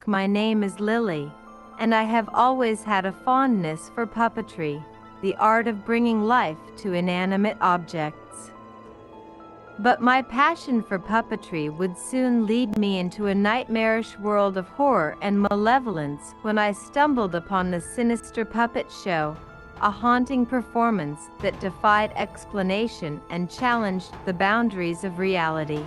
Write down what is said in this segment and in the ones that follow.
My name is Lily, and I have always had a fondness for puppetry, the art of bringing life to inanimate objects. But my passion for puppetry would soon lead me into a nightmarish world of horror and malevolence when I stumbled upon the Sinister puppet show, a haunting performance that defied explanation and challenged the boundaries of reality.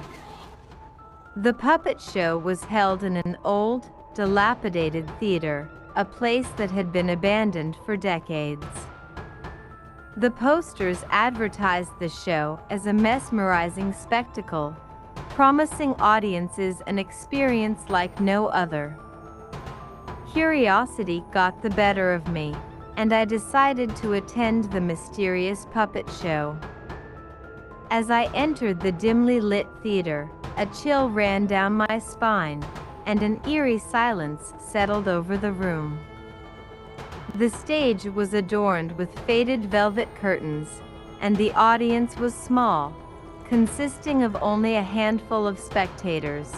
The puppet show was held in an old, dilapidated theater, a place that had been abandoned for decades. The posters advertised the show as a mesmerizing spectacle, promising audiences an experience like no other. Curiosity got the better of me, and I decided to attend the mysterious puppet show. As I entered the dimly lit theater, a chill ran down my spine, and an eerie silence settled over the room. The stage was adorned with faded velvet curtains, and the audience was small, consisting of only a handful of spectators.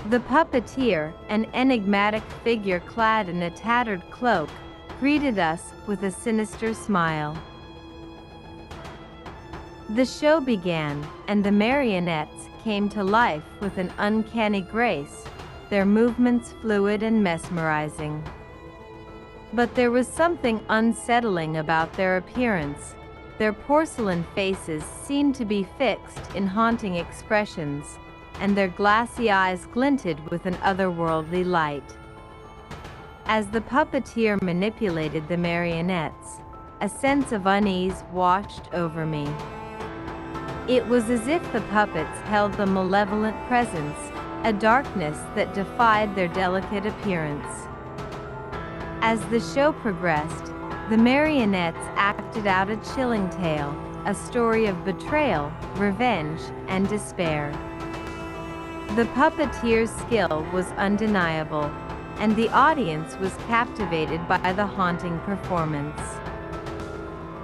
The puppeteer, an enigmatic figure clad in a tattered cloak, greeted us with a sinister smile. The show began, and the marionettes came to life with an uncanny grace, their movements fluid and mesmerizing. But there was something unsettling about their appearance. Their porcelain faces seemed to be fixed in haunting expressions, and their glassy eyes glinted with an otherworldly light. As the puppeteer manipulated the marionettes, a sense of unease washed over me. It was as if the puppets held a malevolent presence, a darkness that defied their delicate appearance. As the show progressed, the marionettes acted out a chilling tale, a story of betrayal, revenge, and despair. The puppeteer's skill was undeniable, and the audience was captivated by the haunting performance.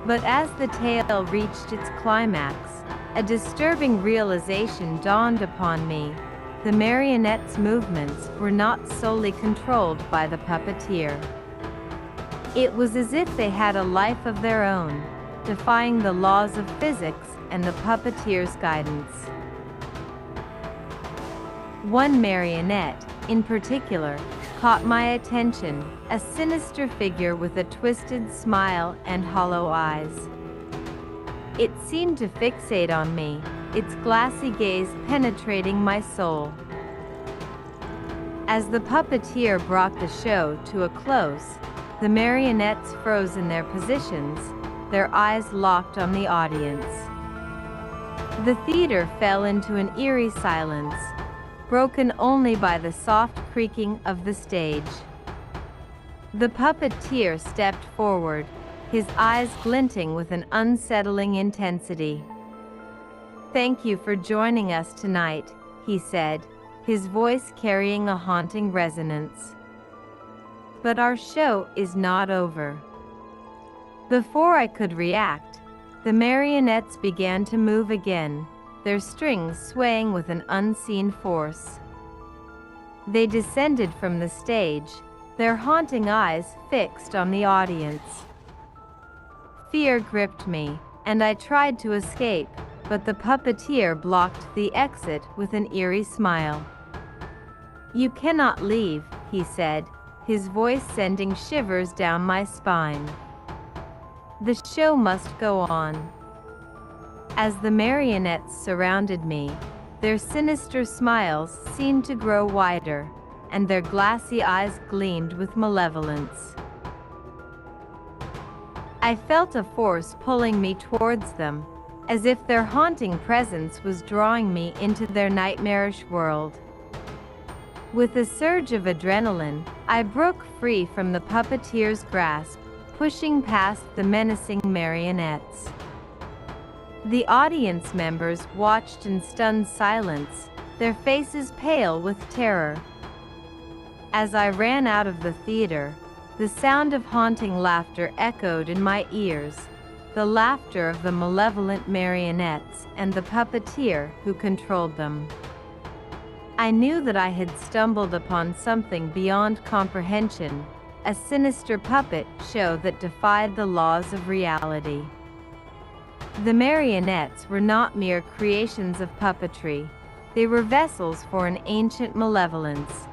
But as the tale reached its climax, a disturbing realization dawned upon me. The marionettes' movements were not solely controlled by the puppeteer. It was as if they had a life of their own, defying the laws of physics and the puppeteer's guidance. One marionette, in particular, caught my attention, a sinister figure with a twisted smile and hollow eyes. It seemed to fixate on me, its glassy gaze penetrating my soul. As the puppeteer brought the show to a close, the marionettes froze in their positions, their eyes locked on the audience. The theater fell into an eerie silence, broken only by the soft creaking of the stage. The puppeteer stepped forward, his eyes glinting with an unsettling intensity. "Thank you for joining us tonight," he said, his voice carrying a haunting resonance. "But our show is not over." Before I could react, the marionettes began to move again, their strings swaying with an unseen force. They descended from the stage, their haunting eyes fixed on the audience. Fear gripped me, and I tried to escape, but the puppeteer blocked the exit with an eerie smile. "You cannot leave," he said, his voice sending shivers down my spine. "The show must go on." As the marionettes surrounded me, their sinister smiles seemed to grow wider, and their glassy eyes gleamed with malevolence. I felt a force pulling me towards them, as if their haunting presence was drawing me into their nightmarish world. With a surge of adrenaline, I broke free from the puppeteer's grasp, pushing past the menacing marionettes. The audience members watched in stunned silence, their faces pale with terror. As I ran out of the theater, the sound of haunting laughter echoed in my ears, the laughter of the malevolent marionettes and the puppeteer who controlled them. I knew that I had stumbled upon something beyond comprehension, a sinister puppet show that defied the laws of reality. The marionettes were not mere creations of puppetry. They were vessels for an ancient malevolence,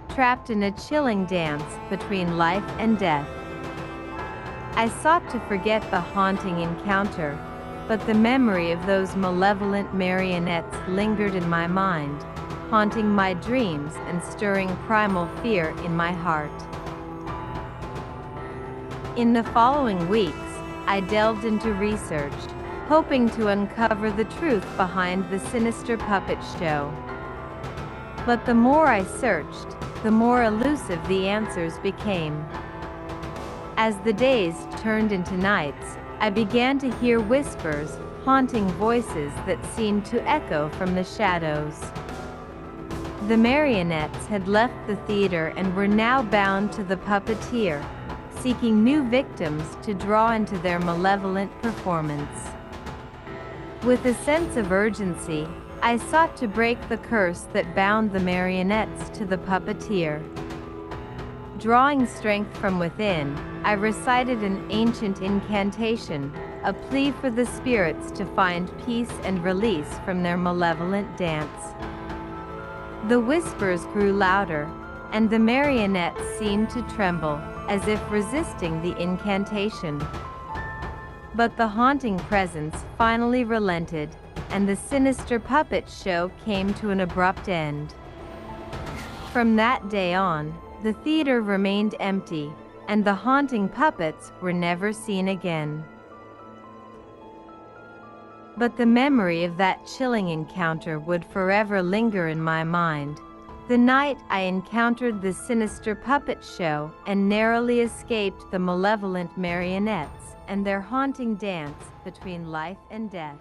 trapped in a chilling dance between life and death. I sought to forget the haunting encounter, but the memory of those malevolent marionettes lingered in my mind, haunting my dreams and stirring primal fear in my heart. In the following weeks, I delved into research, hoping to uncover the truth behind the sinister puppet show. But the more I searched, the more elusive the answers became. As the days turned into nights, I began to hear whispers, haunting voices that seemed to echo from the shadows. The marionettes had left the theater and were now bound to the puppeteer, seeking new victims to draw into their malevolent performance. With a sense of urgency, I sought to break the curse that bound the marionettes to the puppeteer. Drawing strength from within, I recited an ancient incantation, a plea for the spirits to find peace and release from their malevolent dance. The whispers grew louder, and the marionettes seemed to tremble, as if resisting the incantation. But the haunting presence finally relented, and the sinister puppet show came to an abrupt end. From that day on, the theater remained empty, and the haunting puppets were never seen again. But the memory of that chilling encounter would forever linger in my mind. The night I encountered the sinister puppet show and narrowly escaped the malevolent marionettes and their haunting dance between life and death.